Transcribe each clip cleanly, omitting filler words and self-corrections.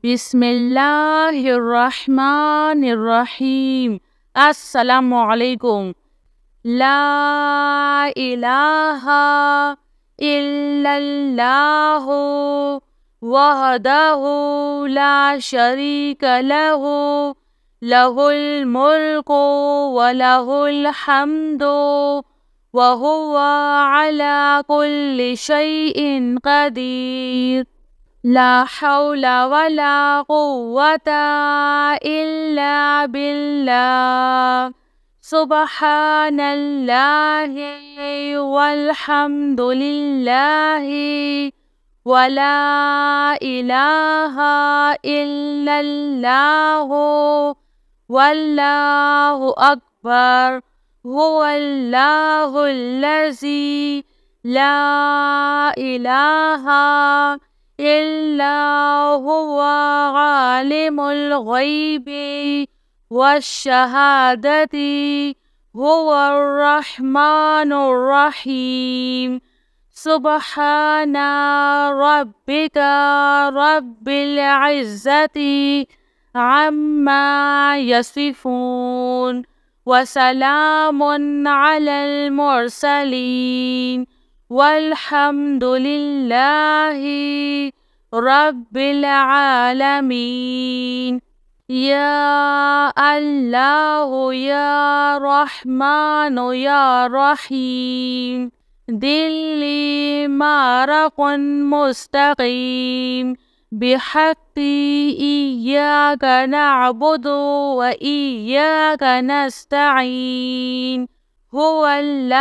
बिस्मिल्लाहिर्रहमानिर्रहीम। अस्सलामुअलैकुम। ला इलाहा इल्लल्लाहु वहदहु ला शरीका लहु लहुल मुल्कु व लहुल हम्दु व हुवा अला कुल्लि शैइन क़दीर। ला हौला वला कुव्वता इल्ला बिल्लाह। सुब्हानल्लाहि वल्हम्दुलिल्लाहि वला इलाहा इल्लल्लाहु वल्लाहु अकबर। हुवल्लाहुल्लज़ी ला इलाहा इल्ला हुवा आलिमुल ग़ैबि वश्शहादति हुवर रहमानुर रहीम। सुब्हाना रब्बिका रब्बिल इज़्ज़ति अम्मा यसिफून व सलामुन अलल मुरसलीन वल्हम्दुलिल्लाहि रब्बिल आलमीन। या अल्लाह या रहमानु या रहीम। दिल्ली मारकुन मुस्तकीम बिहक्की इय्याका नअबुदु व इय्याका नस्तईन। हुवल्लाहुल्लज़ी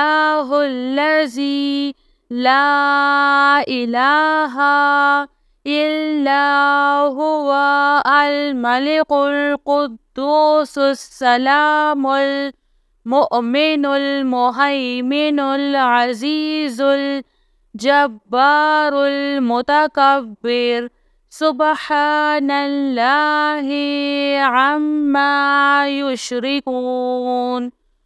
ला इलाहा इल्ला हुवा अल मलिकुल कुद्दूसुस सलामुल मुअमिनुल मुहैमिनुल अज़ीज़ुल जब्बारुल मुतकब्बिर। सुब्हानल्लाहि अम्मा युश्रिकून।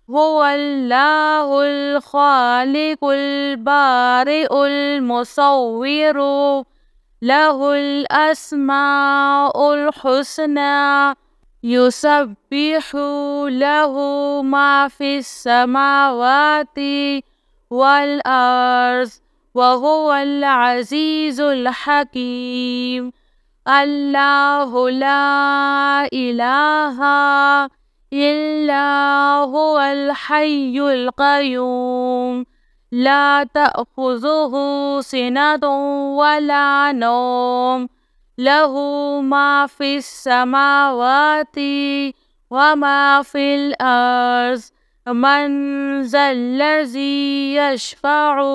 हुवल्लाहुल खालिकुल बारिउल मुसव्विरु लहुल अस्माउल हुस्ना युसब्बिहु लहु मा फिस समावाति वल अर्ज़ व हुवल अज़ीज़ुल हकीम। अल्लाहु ला इलाहा इल्ला हुवल हय्युल क़य्यूम ला तअख़ुज़ुहु सिनतुन वला नौम लहु मा फिस समावाति व मा फिल अर्ज़। मन ज़ल्लज़ी यशफ़अु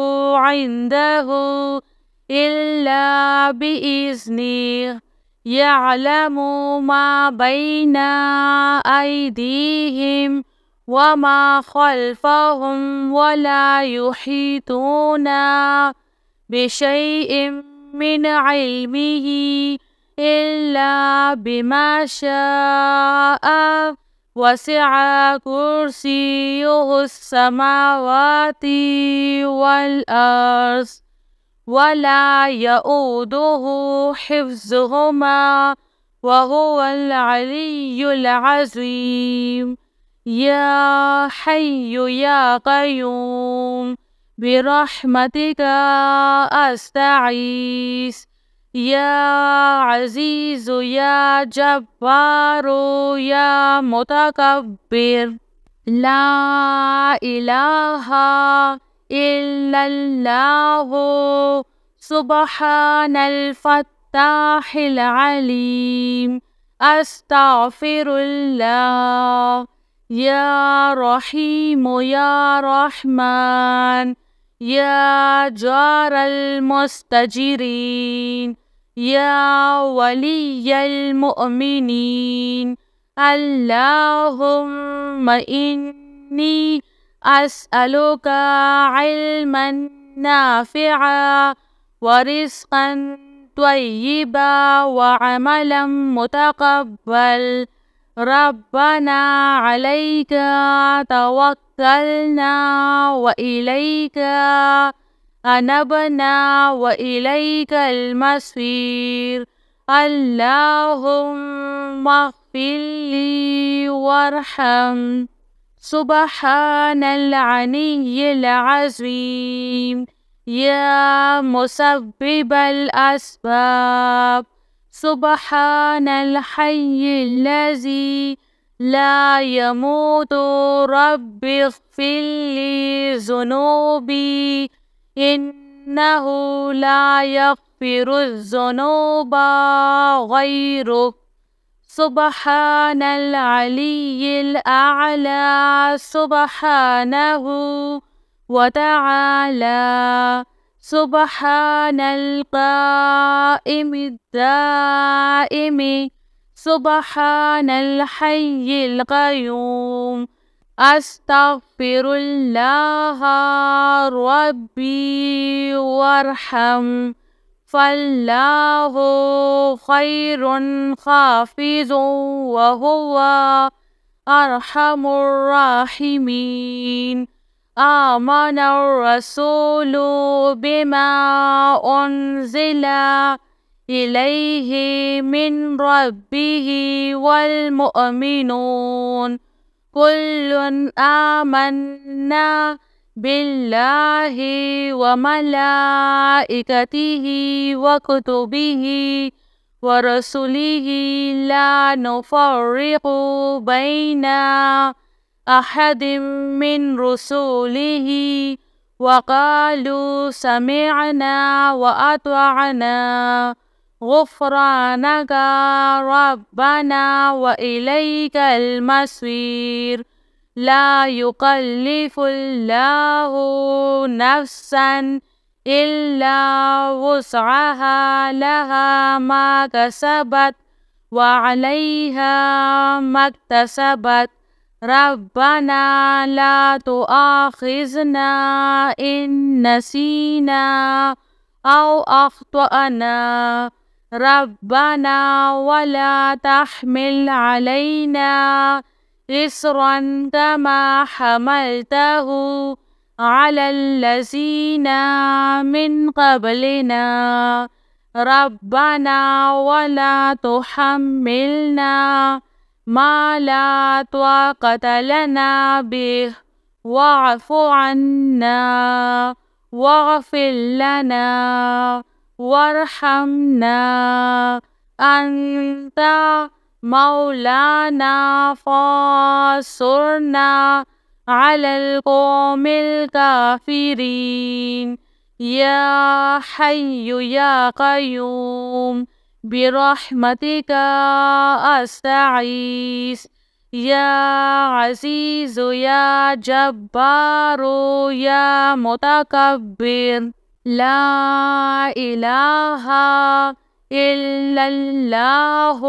इंदहु इल्ला बिइज़्निहि यअलमु मा बैना अयदीहिम व मा ख़ल्फ़हुम वला युहीतूना बिशैइन मिन इल्मिही इल्ला बिमा शाअ वसिअ कुर्सियुहुस समावाति वल अर्ज़ वला यऊदुहु हिफ्ज़ुहुमा व हुवल अलिय्युल अज़ीम। या हय्यु या क़य्यूम बिरहमतिका अस्तगीस। या अज़ीज़ु या जब्बारु या मुतकब्बिर। ला इलाहा इल्लल्लाहु सुब्हानल फ़त्ताहिल अलीम। अस्तग़फ़िरुल्लाह। या रहीमु या रहमान या जारल मुस्तजिरीन या वलिय्यल मुअमिनीन। अल्लाहुम्मा इन्नी अस्अलुका इल्मन नाफ़िअ व रिज़्क़न त्वय्यिबा व अमलन मुतक़ब्बल। रब्बना अलैका तवक्कलना व इलैका अनबना व इलैकल मसीर। اللهم اغفر لي وارحم. سبحان العلي العظيم. يا مسبب الأسباب. سبحان الحي الذي لا يموت. رب اغفر لي ذنوبي إنه لا يغفر الذنوب غيرك. سبحان العلي الأعلى سبحانه وتعالى. سبحان القائم الدائم. سبحان الحي القيوم. أستغفر الله ربي وارحم. فالله خير حافظ وهو أرحم الراحمين. آمن الرسول بما أنزل إليه من ربه والمؤمنون كل آمنا بالله وملائكته وكتبه ورسله لا نفرق بين أحد من رسله وقالوا سمعنا وأطعنا غفرانك ربنا وإليك المصير. لا يكلف الله نفسا إلا وسعها لها ما كسبت وعليها ما اكتسبت. ربنا لا تؤاخذنا إن نسينا أو أخطأنا. ربنا ولا تحمل علينا إصرا كما حملته على الذين من قبلنا. ربنا ولا تحملنا ما لا طاقة لنا به واعف عنا واغفر لنا وارحمنا. أنت مولانا فانصرنا على القوم الكافرين. يا حي يا قيوم برحمتك أستغيث. يا عزيز يا جبار يا متكبر. لا إله إلا الله.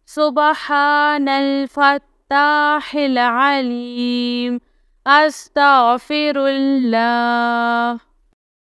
سبحان الفتاح العليم. أستغفر الله.